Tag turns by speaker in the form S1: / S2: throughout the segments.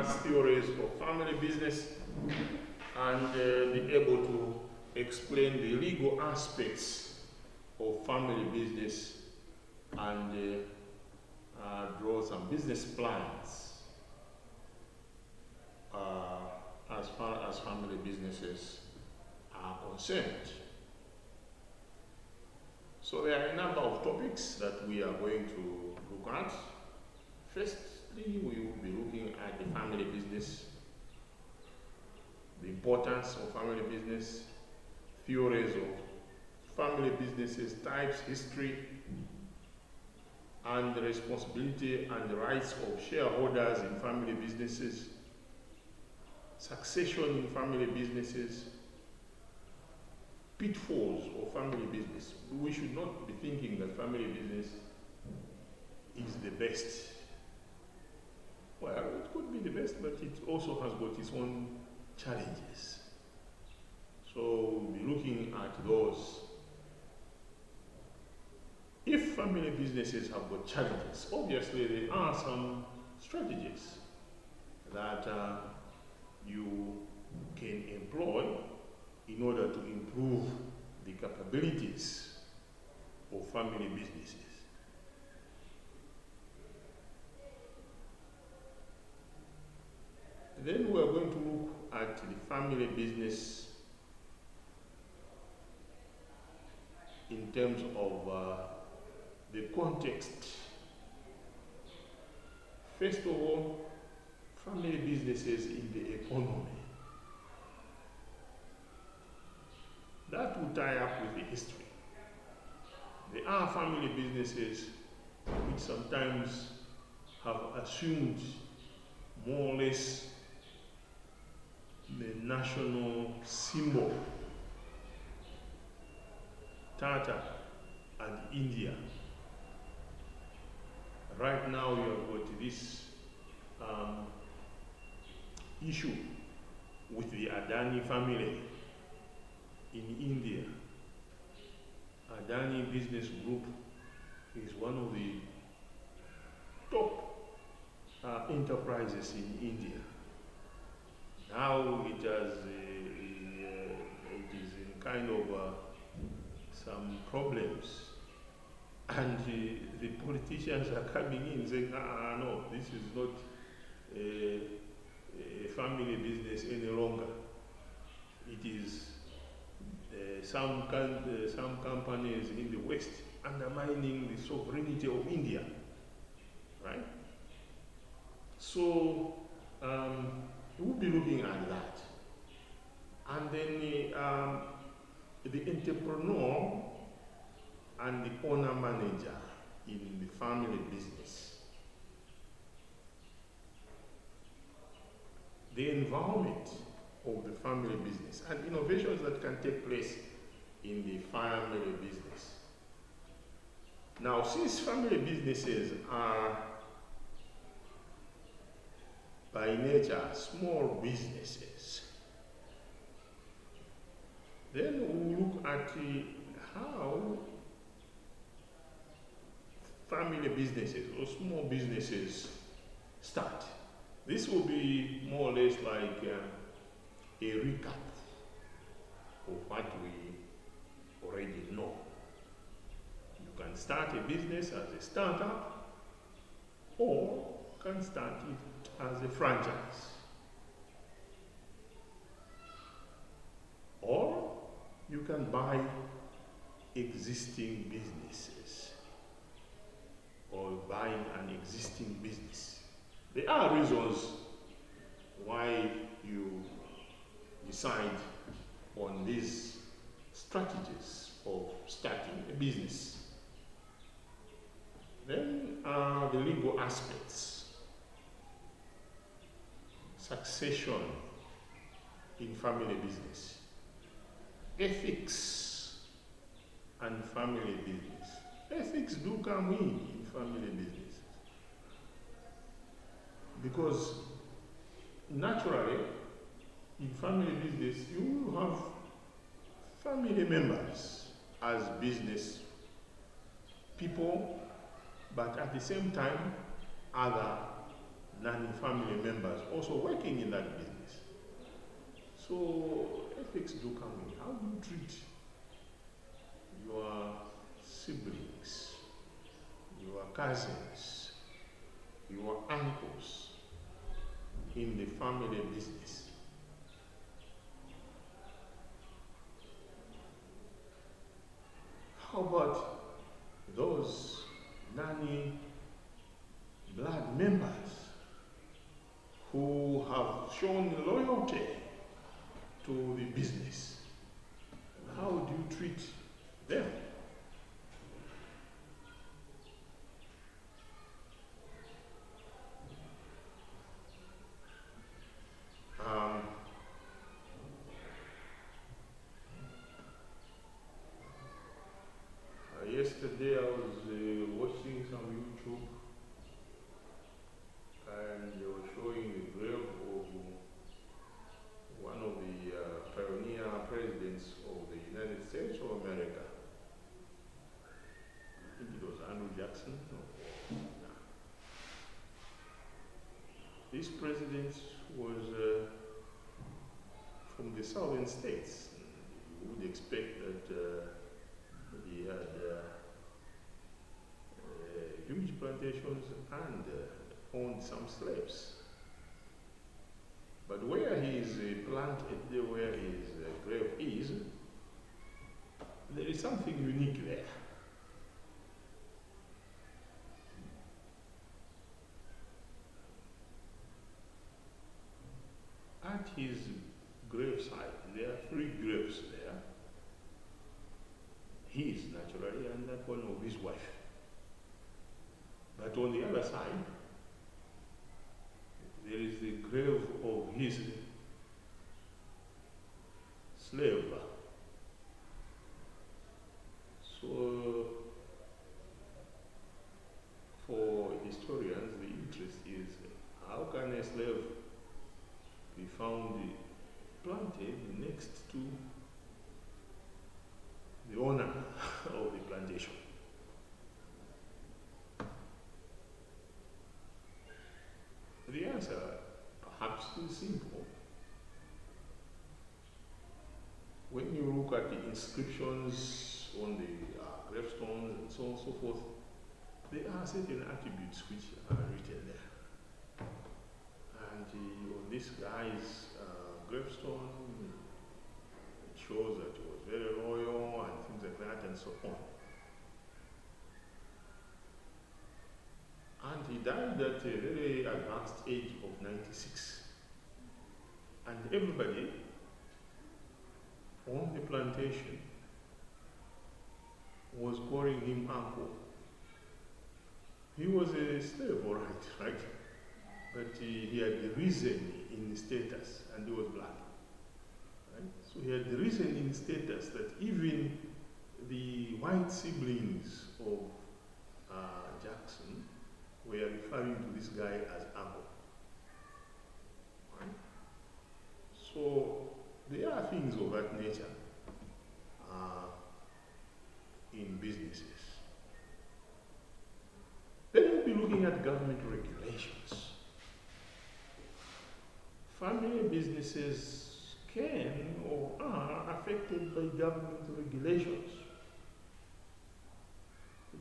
S1: advanced theories of family business and be able to explain the legal aspects of family business and draw some business plans as far as family businesses are concerned. So there are a number of topics that we are going to look at. Firstly, we will be looking at the family business, the importance of family business, theories of family businesses, types, history, and the responsibility and the rights of shareholders in family businesses, succession in family businesses, pitfalls of family business. We should not be thinking that family business is the best. Well, it could be the best, but it also has got its own challenges. So we'll be looking at those. If family businesses have got challenges, obviously there are some strategies that you can employ in order to improve the capabilities of family businesses. Then we are going to look at the family business in terms of the context. First of all, family businesses in the economy. That will tie up with the history. There are family businesses which sometimes have assumed more or less the national symbol, Tata and India. Right now you have got this issue with the Adani family in India. Adani Business Group is one of the top enterprises in India. Now it is in kind of some problems, and the politicians are coming in saying, no, this is not a family business any longer. It is some companies in the West undermining the sovereignty of India, right? So we'll be looking at that. And then the entrepreneur and the owner manager in the family business. The environment of the family business and innovations that can take place in the family business. Now, since family businesses are by nature small businesses, then we'll look at how family businesses or small businesses start. This will be more or less like a recap of what we already know. You can start a business as a startup, or can start it as a franchise. Or you can buy existing businesses, or buying an existing business. There are reasons why you decide on these strategies of starting a business. Then the legal aspects, succession in family business, ethics and family business. Ethics do come in family business, because naturally in family business you will have family members as business people, but at the same time other non-family members also working in that business. So ethics do come in. How do you treat your siblings, your cousins, your uncles in the family business? How about those nanny blood members who have shown loyalty to the business? How do you treat them? Yesterday I was watching some YouTube and they were showing the grave of one of the pioneer presidents of the United States of America. I think it was Andrew Jackson. No. This president was from the southern states. You would expect that he had huge plantations and owned some slaves. But where he is planted, where his grave is, there is something unique there. At his gravesite, there are 3 graves there. His, naturally, and that one of his wife. But on the other side, there is the grave of his slave. So, for historians, the interest is how can a slave be found planted next to the owner of the plantation? The answer perhaps is simple. When you look at the inscriptions on the gravestones and so on and so forth, there are certain attributes which are written there. And on this guy's gravestone, it shows that he was very loyal and things like that and so on. And he died at a very advanced age of 96. And everybody on the plantation was calling him uncle. He was a slave, all right? But he had risen in status, and he was black. Right? So he had risen in status that even the white siblings of Jackson were referring to this guy as uncle. Right? So there are things of that nature in businesses. Then we'll be looking at government regulations. Family businesses can or are affected by government regulations.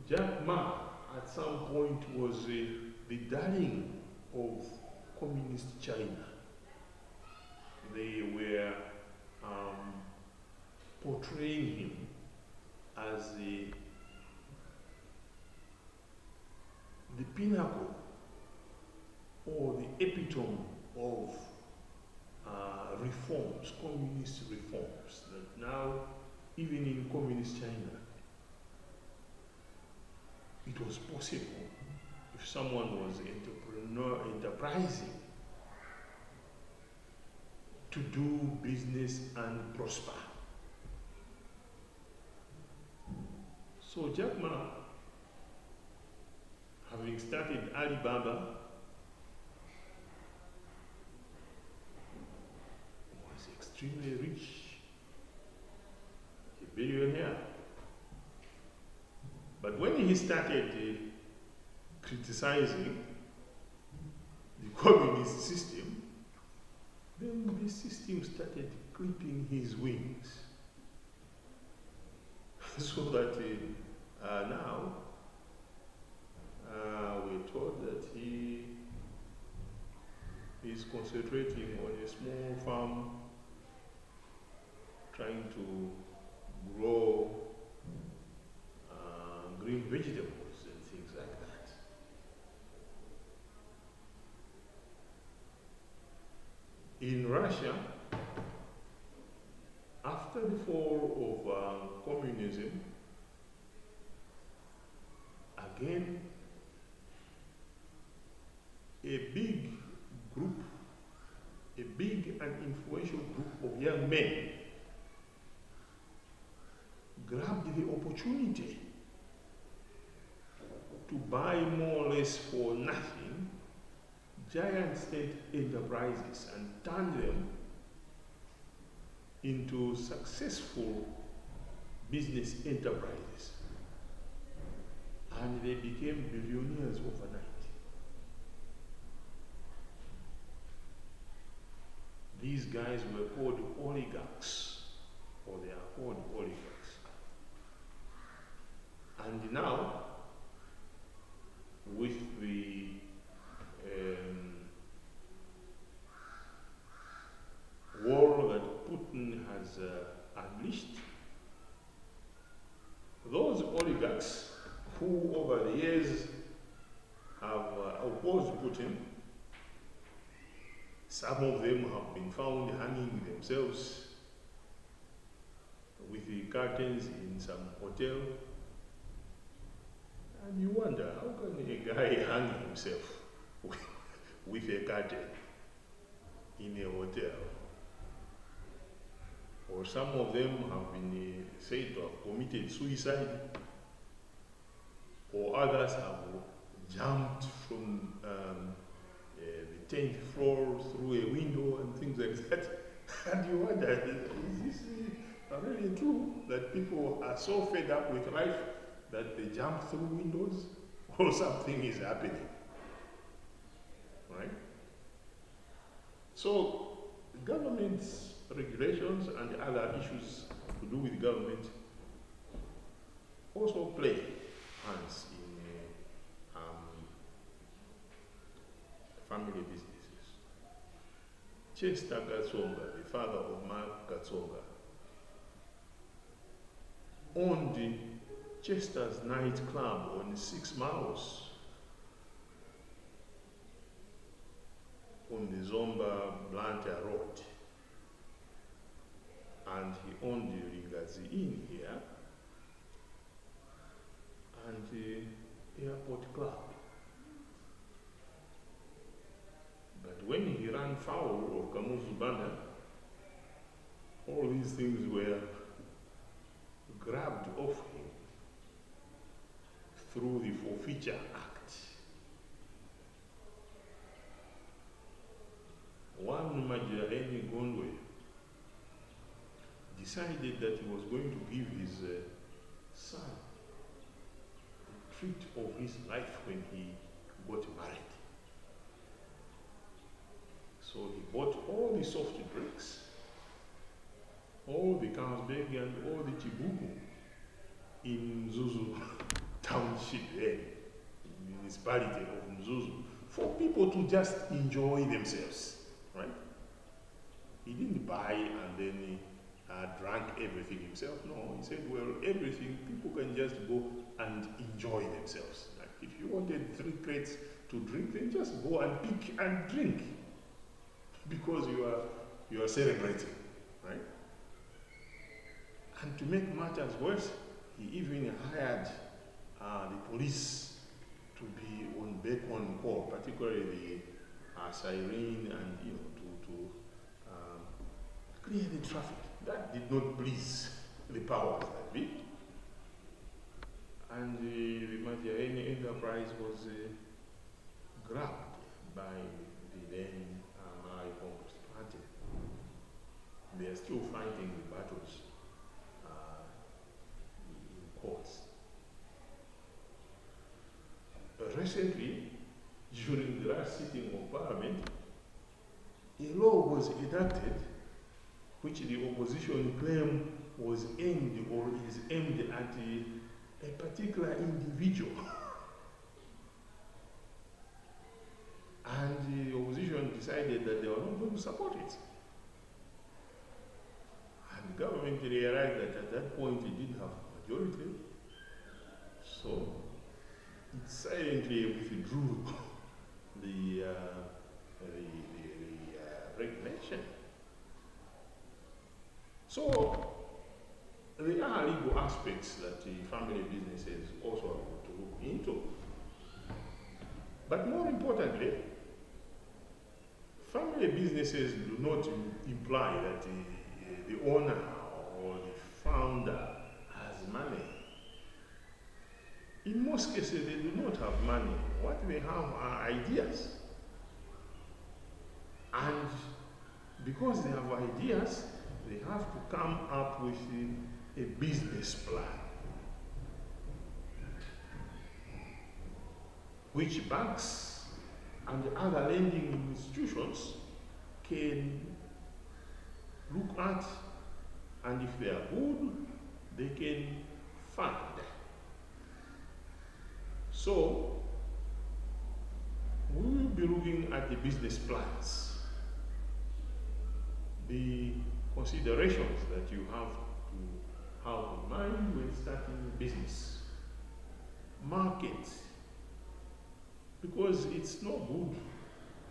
S1: Jack Ma at some point was the darling of communist China. They were portraying him as the pinnacle or the epitome of reforms, communist reforms, that now, even in communist China, it was possible if someone was enterprising to do business and prosper. So Jack Ma, having started Alibaba, was extremely rich, a billionaire. But when he started criticizing the communist system, then the system started clipping his wings. So that now we're told that he is concentrating on a small farm, trying to grow green vegetables and things like that. In Russia, after the fall of communism, again, a big group, a big and influential group of young men grabbed the opportunity to buy more or less for nothing giant state enterprises and turn them into successful business enterprises. And they became billionaires overnight. These guys were called oligarchs, or they are called oligarchs. And now, with the war that Putin has unleashed, those oligarchs who over the years have opposed Putin, some of them have been found hanging themselves with the curtains in some hotel. And you wonder, how can a guy hang himself with a curtain in a hotel? Or some of them have been said to have committed suicide, or others have jumped from the 10th floor through a window and things like that. And you wonder, is this really true that people are so fed up with life that they jump through windows, or something is happening, right? So government's regulations and other issues to do with government also play hands in family businesses. Chester Katsonga, the father of Mark Katsonga, owned Chester's nightclub on 6 miles on the Zomba Blantyre Road. And he owned the Ringazi Inn here and the airport club. But when he ran foul of Kamuzu Banda, all these things were grabbed off him through the Forfeiture Act. One Majoreni Gondwe decided that he was going to give his son the treat of his life when he got married. So he bought all the soft drinks, all the Carlsberg and all the Chibuku in Mzuzu Township, municipality of Mzuzu, for people to just enjoy themselves, right? He didn't buy and then he drank everything himself. No, he said, well, everything, people can just go and enjoy themselves. Like if you wanted 3 crates to drink, then just go and pick and drink, because you are celebrating, right? And to make matters worse, he even hired the police to be on back on call, particularly the siren, and to clear the traffic. That did not please the powers that be. And the Machiavelli enterprise was grabbed by the then Malay Congress Party. They are still fighting the battles in courts. Recently, during the last sitting of parliament, a law was enacted which the opposition claim was aimed or is aimed at a particular individual. And the opposition decided that they were not going to support it. And the government realized that at that point it didn't have majority, so it silently withdrew the regulation. So there are legal aspects that the family businesses also have to look into. But more importantly, family businesses do not imply that the owner or the founder has money. In most cases, they do not have money. What they have are ideas. And because they have ideas, they have to come up with a business plan, which banks and other lending institutions can look at, and if they are good, they can fund. So, we will be looking at the business plans, the considerations that you have to have in mind when starting a business. Market, because it's no good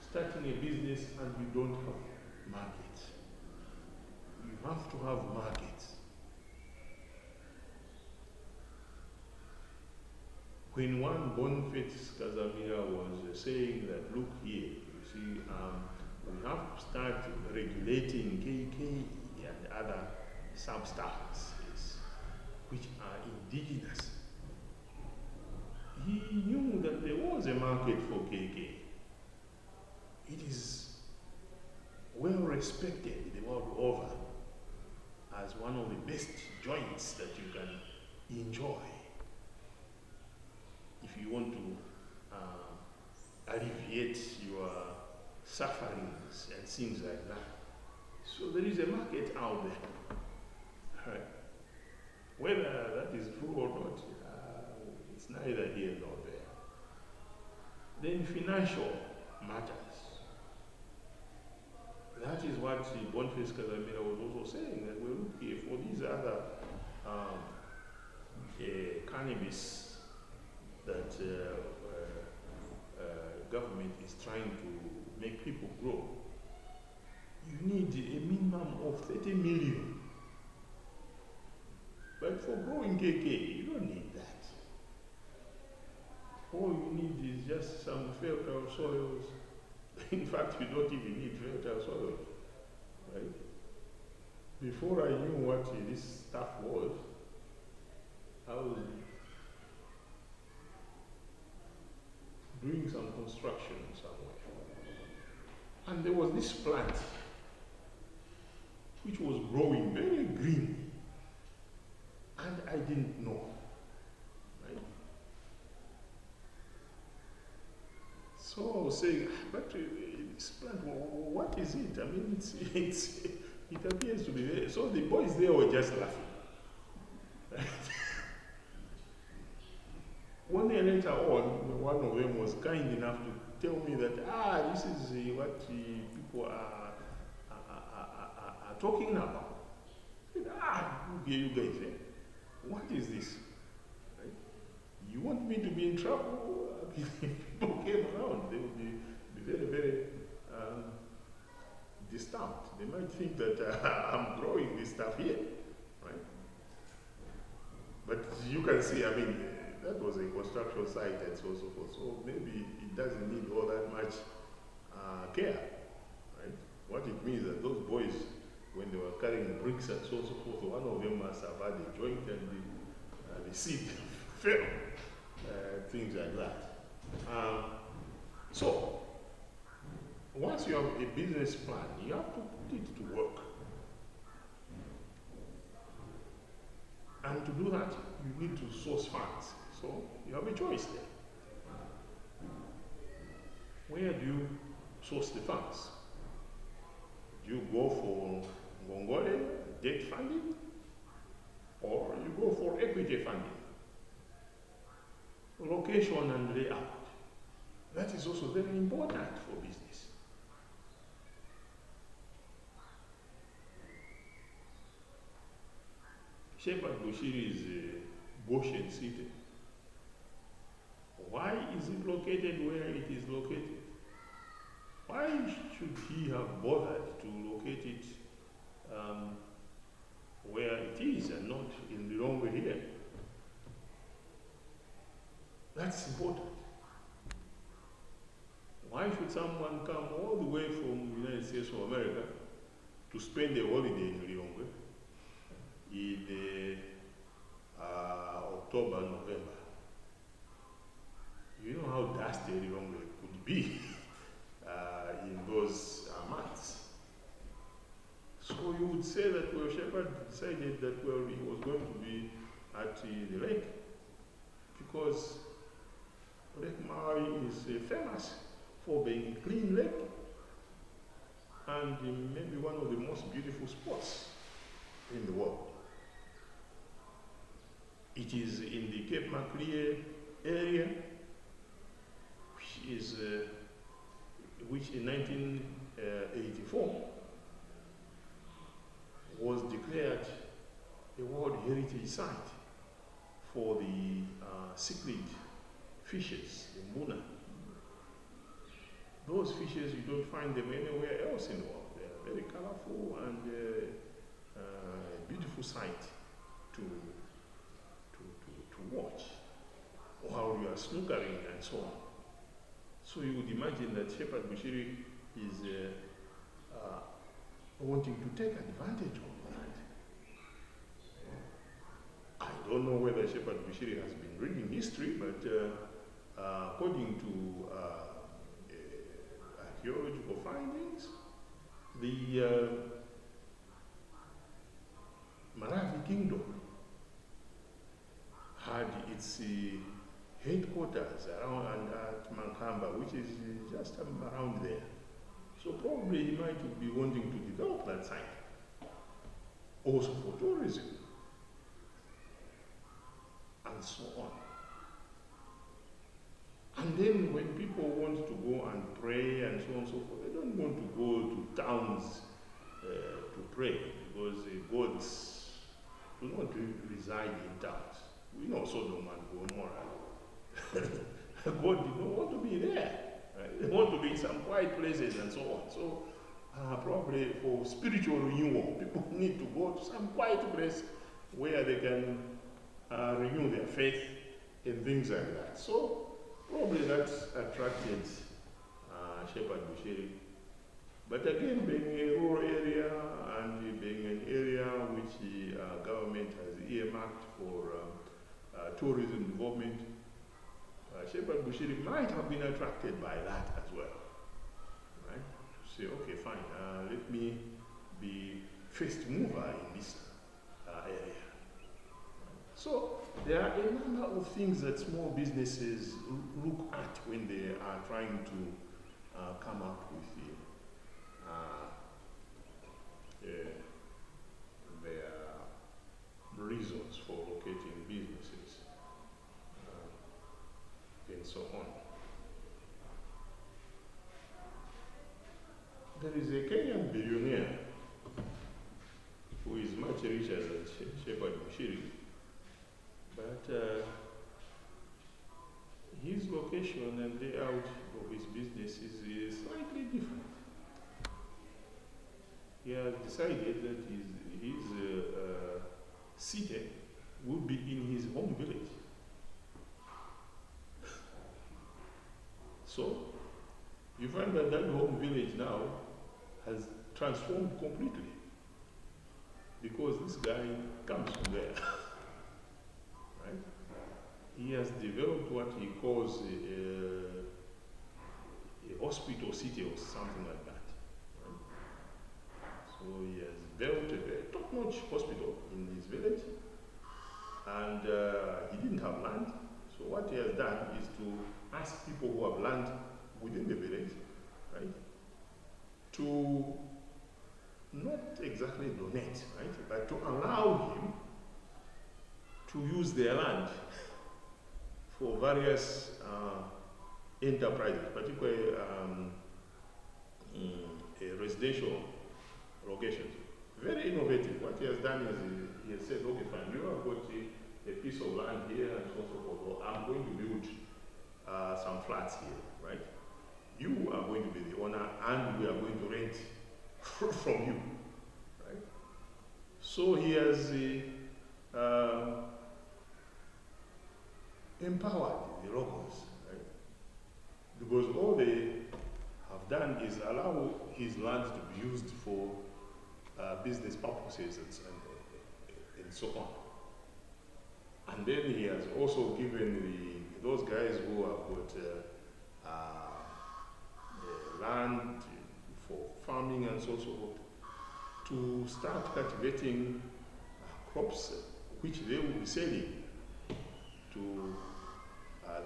S1: starting a business and you don't have market. You have to have market. When one Boniface Casamira was saying that, look here, you see, we have to start regulating KK and other substances which are indigenous. He knew that there was a market for KK. It is well respected the world over as one of the best joints that you can enjoy if you want to alleviate your sufferings and things like that. So there is a market out there. Right. Whether that is true or not, it's neither here nor there. Then financial matters. That is what Boniface Casamira was also saying, that we're looking for these other cannabis that government is trying to make people grow. You need a minimum of 30 million. But for growing KK, you don't need that. All you need is just some fertile soils. In fact, you don't even need fertile soils, right? Before I knew what this stuff was, I was doing some construction somewhere. And there was this plant which was growing very green. And I didn't know, right? So I was saying, but this plant, what is it? I mean, it appears to be there. So the boys there were just laughing. Right? 1 year later on, one of them was kind enough to tell me that, this is what people are talking about. I said, you guys, what is this? Right? You want me to be in trouble? If people came around, they would be very, very disturbed. They might think that I'm growing this stuff here, right? But you can see, I mean, that was a construction site and so forth. So maybe it doesn't need all that much care, right? What it means that those boys, when they were carrying bricks and so forth, one of them must have had a joint and the seed fell, things like that. So, once you have a business plan, you have to put it to work. And to do that, you need to source funds. So, you have a choice there. Where do you source the funds? Do you go for Ngongole, debt funding, or you go for equity funding? Location and layout. That is also very important for business. Shepherd Bushiri is a Goshen city. Why is it located where it is located? Why should he have bothered to locate it where it is and not in the wrong way here? That's important. Why should someone come all the way from the United States of America to spend a holiday in Lilongwe in October, November? You know how dusty Lilongwe could be in those months. So you would say that, well, Shepherd decided that, well, he was going to be at the lake because Lake Maui is famous for being a clean lake and maybe one of the most beautiful spots in the world. It is in the Cape Maclear area, which in 1984 was declared a World Heritage Site for the cichlid fishes, the Muna. Those fishes, you don't find them anywhere else in the world. They are very colorful and a beautiful sight to watch while you are snookering and so on. So you would imagine that Shepherd Bushiri is wanting to take advantage of that. I don't know whether Shepherd Bushiri has been reading history, but according to archaeological findings, the Maravi Kingdom had its headquarters around at Mankamba, which is just around there. So probably he might be wanting to develop that site, also for tourism, and so on. And then when people want to go and pray and so on and so forth, they don't want to go to towns to pray because gods do not reside in towns. We know Sodom and Gomorrah. God did not want to be there. Right? They want to be in some quiet places and so on. So probably for spiritual renewal, people need to go to some quiet place where they can renew their faith and things like that. So probably that attracted Shepherd Bushiri. But again, being a rural area and being an area which the government has earmarked for tourism development, Shepherd Bushiri might have been attracted by that as well. Right? To say, okay, fine, let me be first mover in this area. So there are a number of things that small businesses look at when they are trying to come up with their reasons for locating businesses and so on. There is a Kenyan billionaire who is much richer than Shepherd Bushiri, but his location and layout of his business is slightly different. He has decided that his city would be in his home village. So you find that that home village now has transformed completely because this guy comes from there. Right? He has developed what he calls a hospital city or something like that. So he has built a very top-notch hospital in his village, and he didn't have land. So what he has done is to ask people who have land, within the village, right? To not exactly donate, right? But to allow him to use their land for various enterprises, particularly residential locations. Very innovative. What he has done is he has said, okay, fine, you have got a piece of land here and so on and so forth. Well, I'm going to build some flats here, right? You are going to be the owner and we are going to rent from you, right? So he has empowered the locals, right? Because all they have done is allow his land to be used for business purposes and so on. And then he has also given those guys who have got land for farming and so forth to start cultivating crops which they will be selling to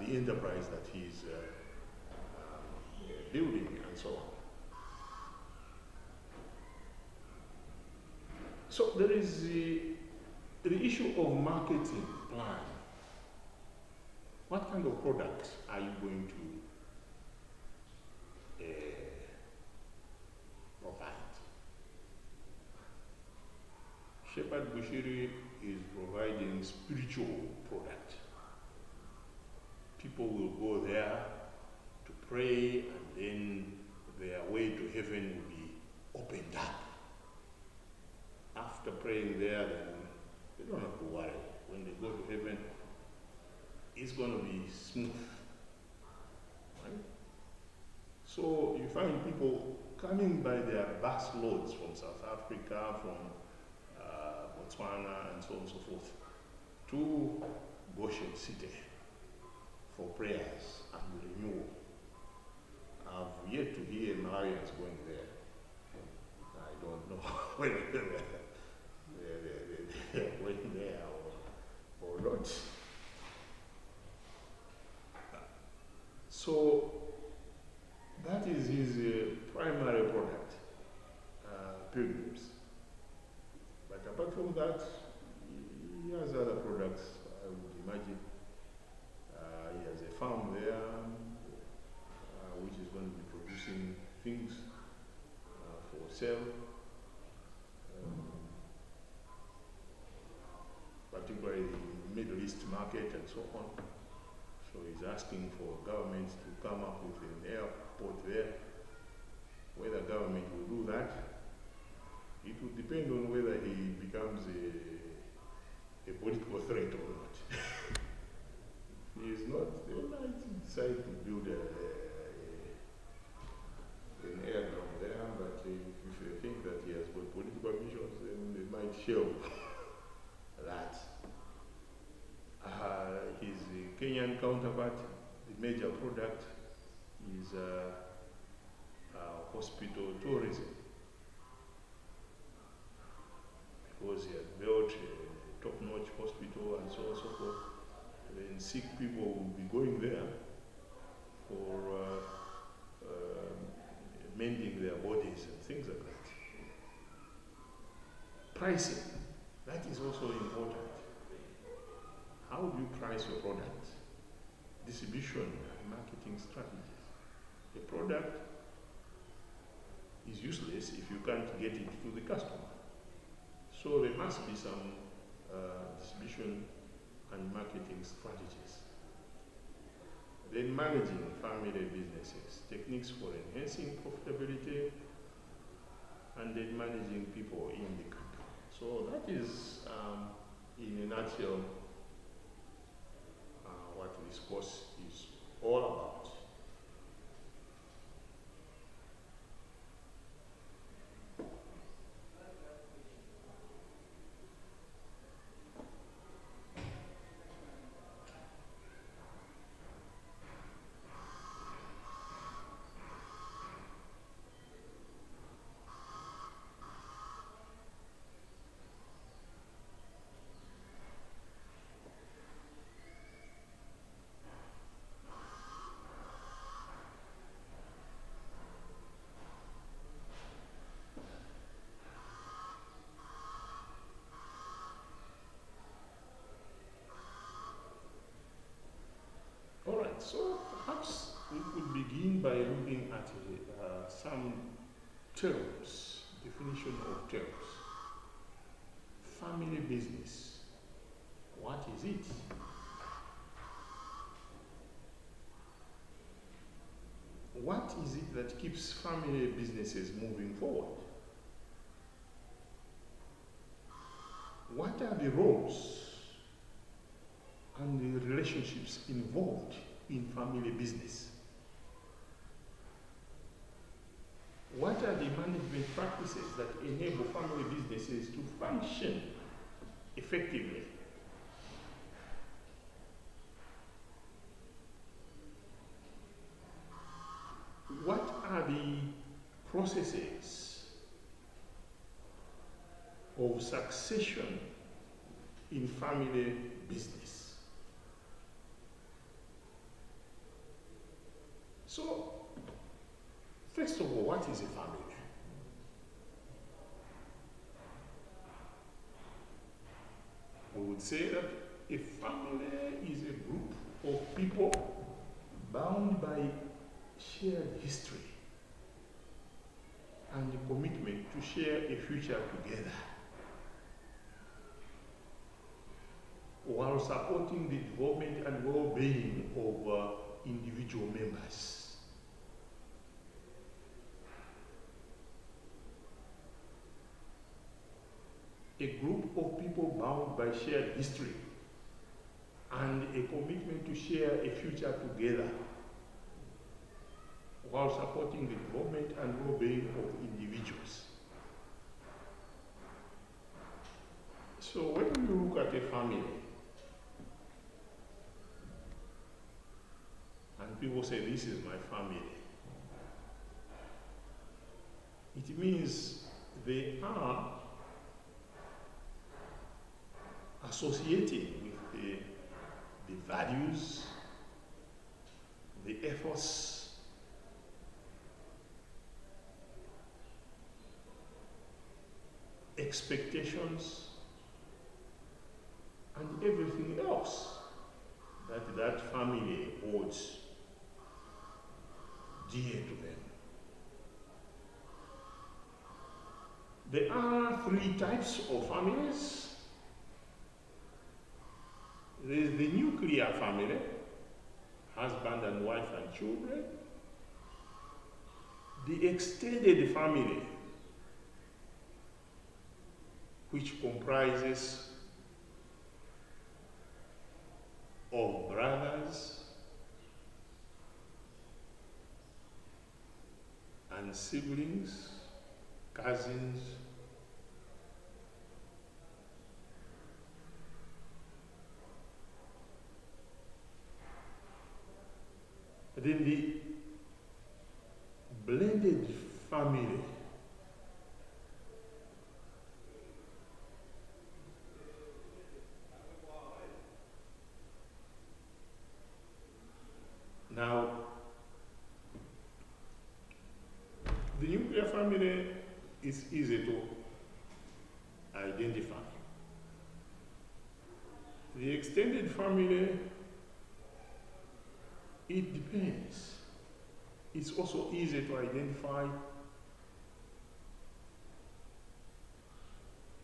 S1: the enterprise that he's building and so on. So there is the issue of marketing plan. What kind of products are you going to provide? Shepherd Bushiri is providing spiritual product. People will go there to pray and then their way to heaven will be opened up. After praying there, then they don't have to worry. When they go to heaven, it's going to be smooth. Right? So you find people coming by their bus loads from South Africa, from Botswana, and so on and so forth, to Goshen City for prayers and renewal. I've yet to hear Marians going there. I don't know whether they're going there or not. So that is his primary product, pilgrims. But apart from that, he has other products, I would imagine. He has a farm there, which is going to be producing things for sale. Particularly the Middle East market and so on. So he's asking for government to come up with an airport there. Whether government will do that, it will depend on whether he becomes a political threat or not. He is not, they might decide to build an airdrome there, but if they think that he has got political visions, then they might shelve that. His Kenyan counterpart, the major product is hospital tourism, because he has built a top-notch hospital and so on and so forth. Then sick people will be going there for mending their bodies and things like that. Pricing, that is also important. How do you price your product? Distribution and marketing strategies. A product is useless if you can't get it to the customer. So there must be some distribution and marketing strategies. Then managing family businesses, techniques for enhancing profitability, and then managing people in the company. So that is, in a nutshell, what this course is all about. we could begin by looking at some terms, definition of terms. Family business, what is it? What is it that keeps family businesses moving forward? What are the roles and the relationships involved in family business? What are the management practices that enable family businesses to function effectively? What are the processes of succession in family business? So, first of all, what is a family? We would say that a family is a group of people bound by shared history and a commitment to share a future together, while supporting the development and well-being of individual members. A group of people bound by shared history and a commitment to share a future together, while supporting the development and well-being of individuals. So when you look at a family, and people say, this is my family, it means they are associated with the values, the efforts, expectations, and everything else that family holds dear to them. There are three types of families. There is the nuclear family, husband and wife and children. The extended family, which comprises of brothers and siblings, cousins, then the blended family, now the nuclear family is easy to identify. The extended family, it depends. It's also easy to identify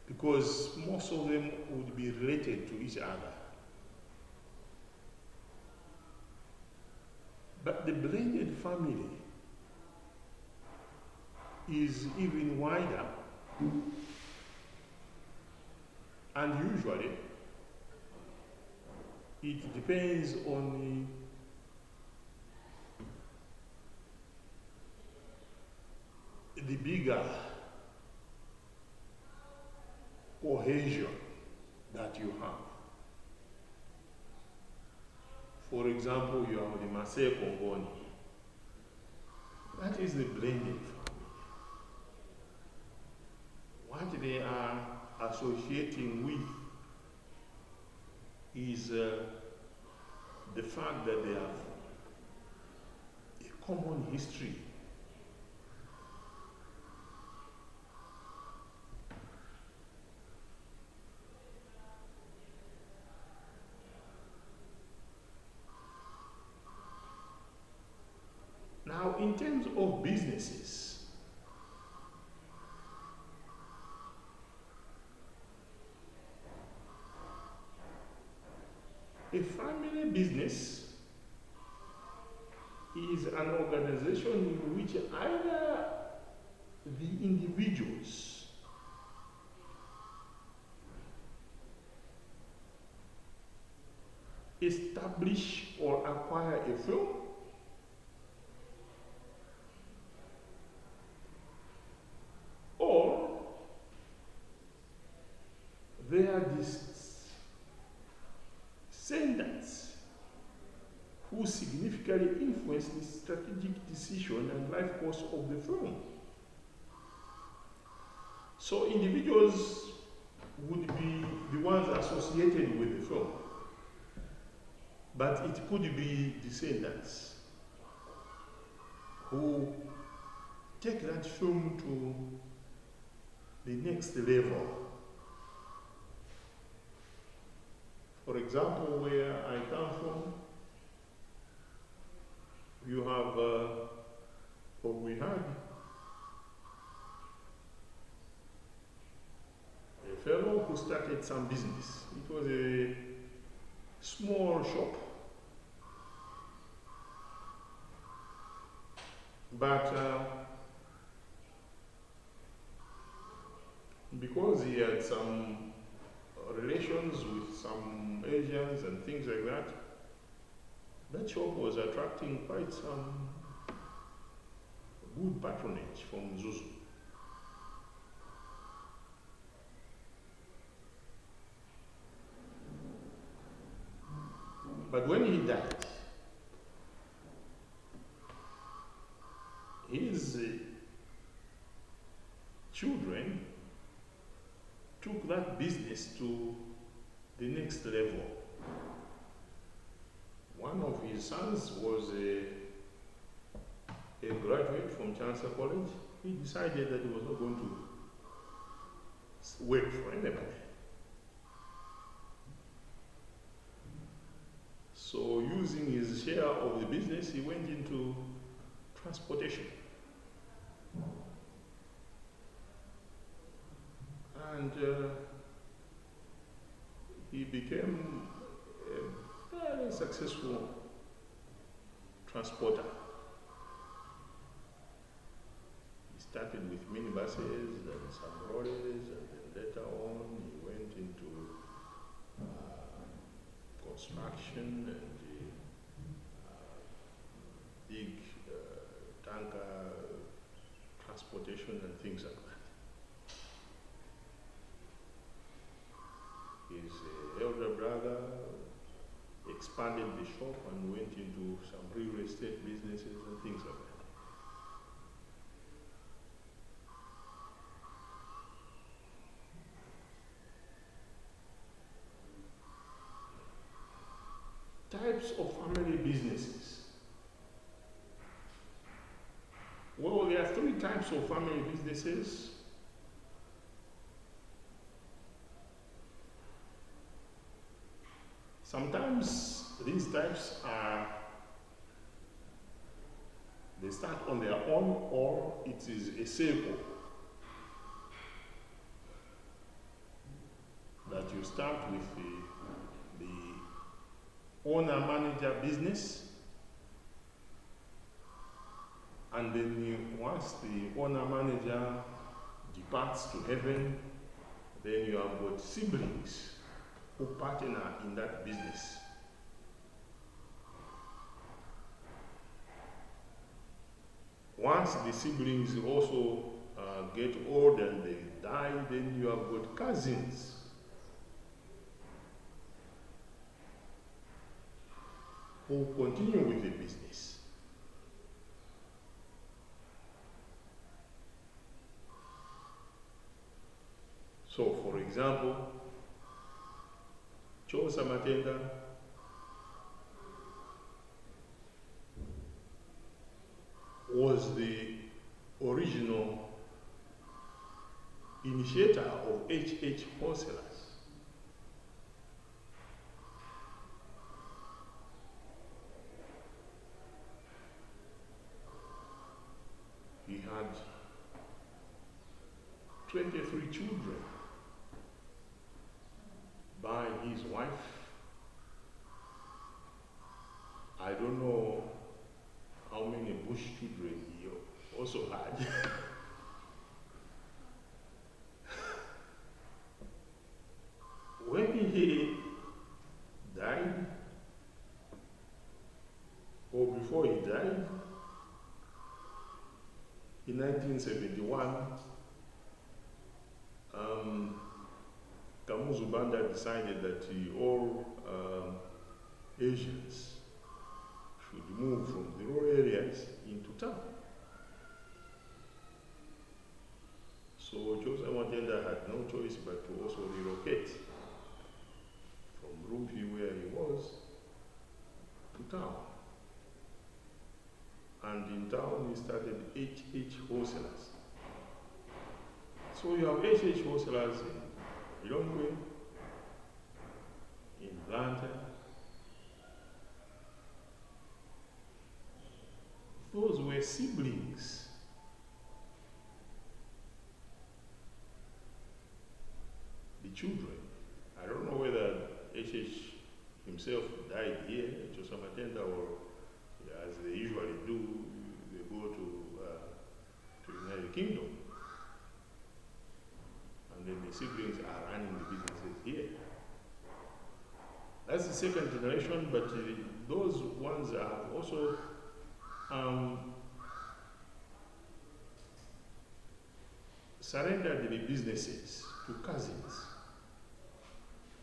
S1: because most of them would be related to each other. But the blended family is even wider, and usually it depends on the bigger cohesion that you have. For example, you have the Masai Kongoni. That is the blended family. What they are associating with is the fact that they have a common history. in terms of businesses, a family business is an organization in which either the individuals establish or acquire a firm, or they are descendants who significantly influence the strategic decision and life course of the firm. So individuals would be the ones associated with the firm, but it could be descendants who take that firm to the next level. For example, where I come from, you have, or we had, a fellow who started some business. It was a small shop, but because he had some relations with some Asians and things like that, that shop was attracting quite some good patronage from Zuzu. But when he died, his children took that business to the next level. One of his sons was a graduate from Chancellor College. He decided that he was not going to work for anybody. So using his share of the business, he went into transportation. And he became a very successful transporter. He started with minibuses and some lorries, and then later on he went into construction and big tanker transportation and things like that. His elder brother expanded the shop and went into some real estate businesses and things like that. Types of family businesses. Well, there are three types of family businesses. Sometimes these types they start on their own, or it is a circle that you start with the owner-manager business, and then once the owner-manager departs to heaven, then you have got siblings who partner in that business. Once the siblings also get old and they die, then you have got cousins who continue with the business. So, for example, Chosa Matenda was the original initiator of H Wholesalers. 23 children by his wife. I don't know how many bush children he also had. When he died, or before he died, in 1971, Kamuzu Banda decided that all Asians should move from the rural areas into town. So Joseph Mwatenda had no choice but to also relocate from Rumpi, where he was, to town. And in town he started HH wholesalers. So you have HH wholesalers in Lilongwe, in Blantyre. Those were siblings. The children. I don't know whether HH himself died here, Joseph Matenda, or as they usually do, they go to United Kingdom. And then the siblings are running the businesses here. That's the second generation, but those ones are also surrendered the businesses to cousins.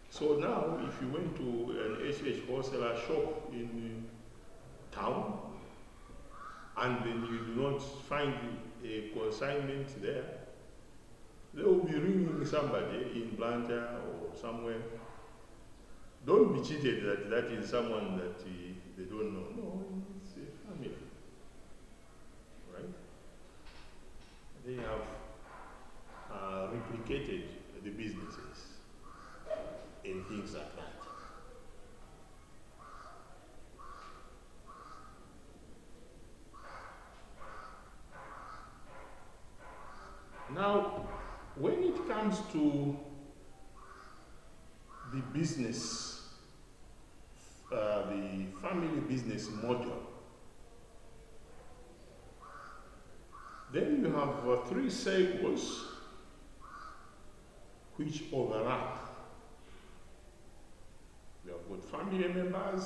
S1: So now, if you went to an HH wholesaler shop in town, and then you do not find a consignment there, they will be ringing somebody in Blantyre or somewhere. Don't be cheated that that is someone that they don't know. No, it's a family, right? They have replicated the businesses and things like that. Now, when it comes to the business, the family business model, then you have three cycles which overlap. You have got family members,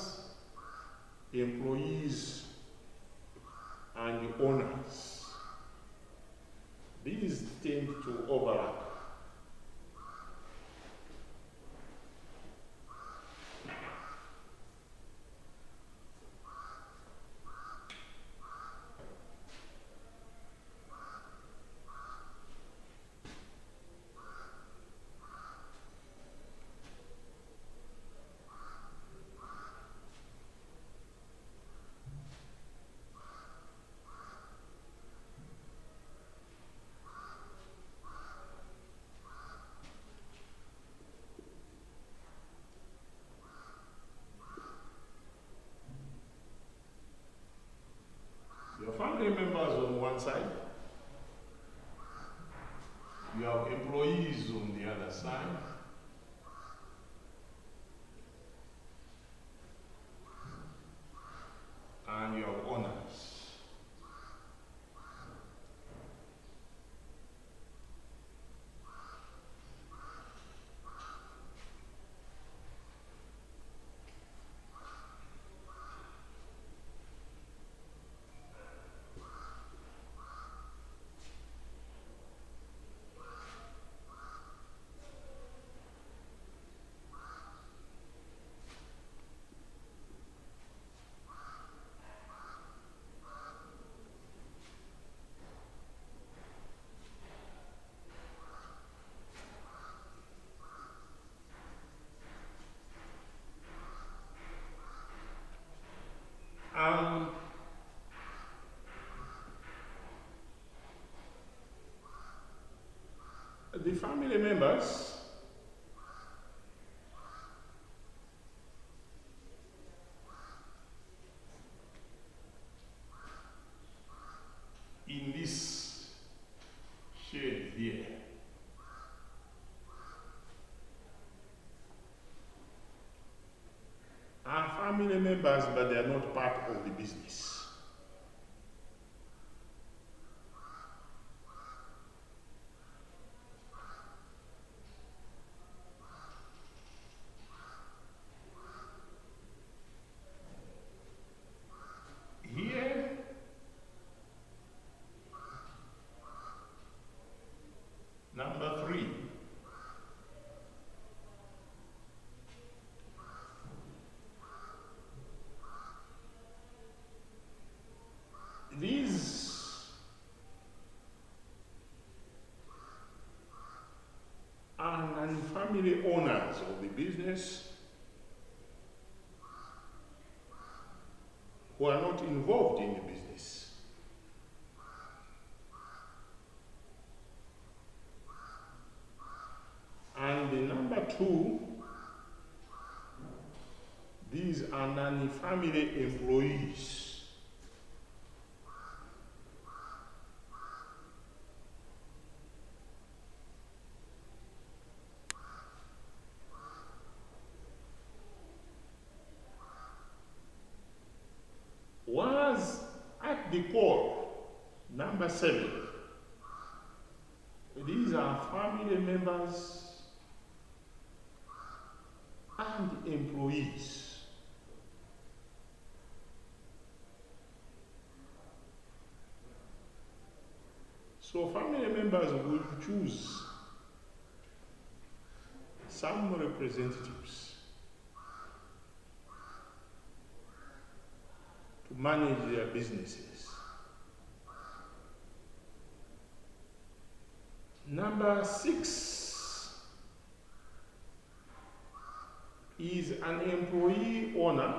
S1: employees, and owners. These tend to overlap. Your family members on one side, you have employees on the other side, and you have owners. The family members in this shade here members, but they are not part of the business. Here, number 3. These are non-family owners of the business who are not involved in the business. And the number 2, these are non-family employees. Was at the core, number 7, these are family members and employees. So family members will choose some representatives to manage their businesses. Number 6 is an employee owner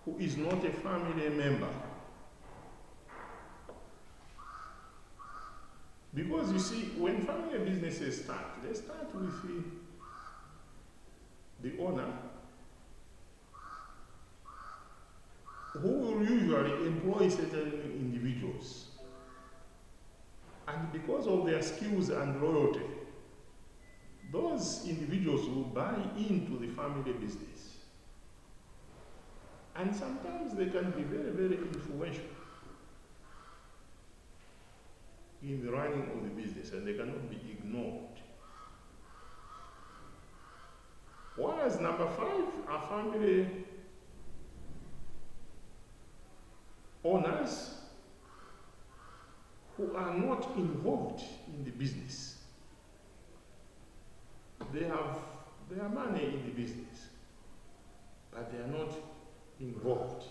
S1: who is not a family member. Because you see, when family businesses start, they start with the owner, who will usually employ certain individuals. And because of their skills and loyalty, those individuals will buy into the family business. And sometimes they can be very, very influential in the running of the business, and they cannot be ignored. Whereas number 5 are family owners who are not involved in the business. They have their money in the business, but they are not involved.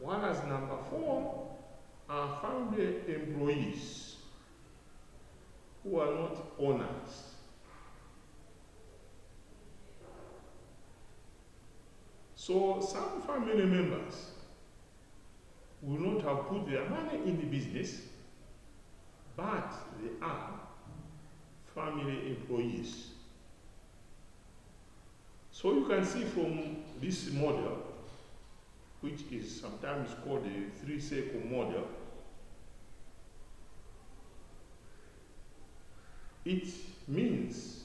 S1: Whereas number 4 are family employees who are not owners. So some family members will not have put their money in the business, but they are family employees. So you can see from this model, which is sometimes called the 3-circle model, it means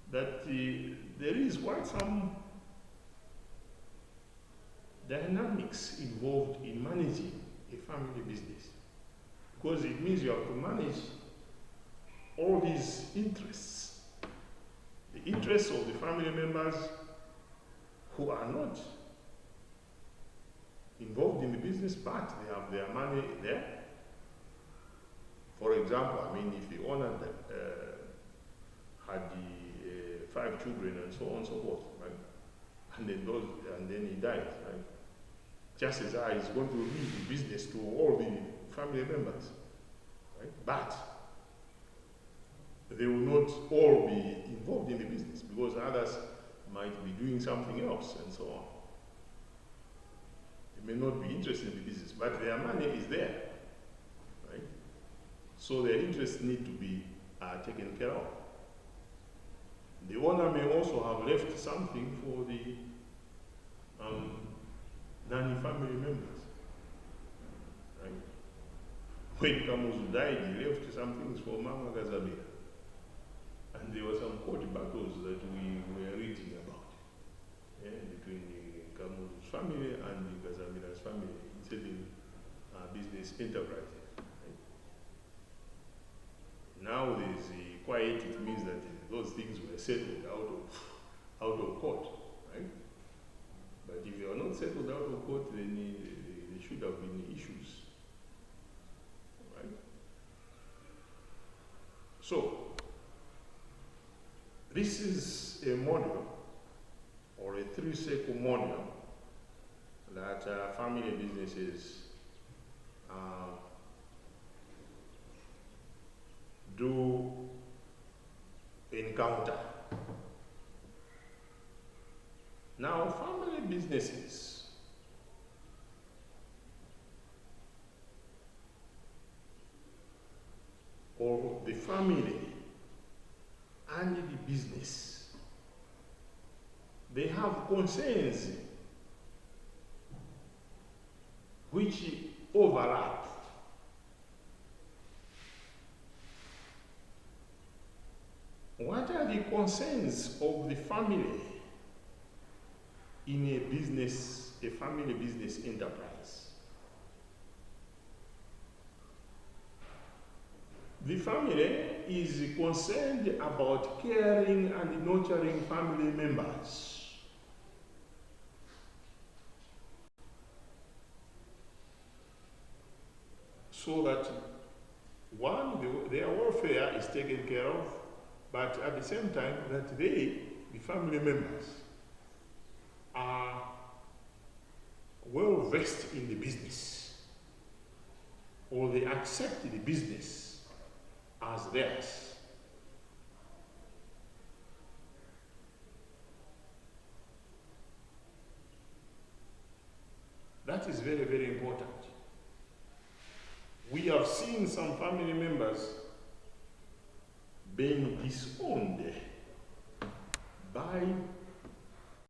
S1: that there is quite some dynamics involved in managing a family business, because it means you have to manage all these interests. The interests of the family members who are not involved in the business, but they have their money there. For example, I mean, if the owner had 5 children and so on and so forth, right? And then he died, right? Just as I is going to leave the business to all the family members, right? But they will not all be involved in the business, because others might be doing something else and so on. They may not be interested in the business, but their money is there, right? So their interests need to be taken care of. The owner may also have left something for the non-family members, right? When Kamuzu died, he left some things for Mama Gazabia. And there were some court battles that we were reading about. between the Kamuzu's family and the Gazamila's family in certain business enterprises. Right? Now there's a quiet, it means that those things were settled out of court, right? But if they are not settled out of court, then there should have been issues, right? So, this is a model or a three-circle model that family businesses do encounter. Now, family businesses or the family and the business, they have concerns which overlap. What are the concerns of the family in a business, a family business enterprise? The family is concerned about caring and nurturing family members. So that one, their welfare is taken care of, but at the same time that they, the family members, are well versed in the business, or they accept the business as theirs. That is very, very important. We have seen some family members being disowned by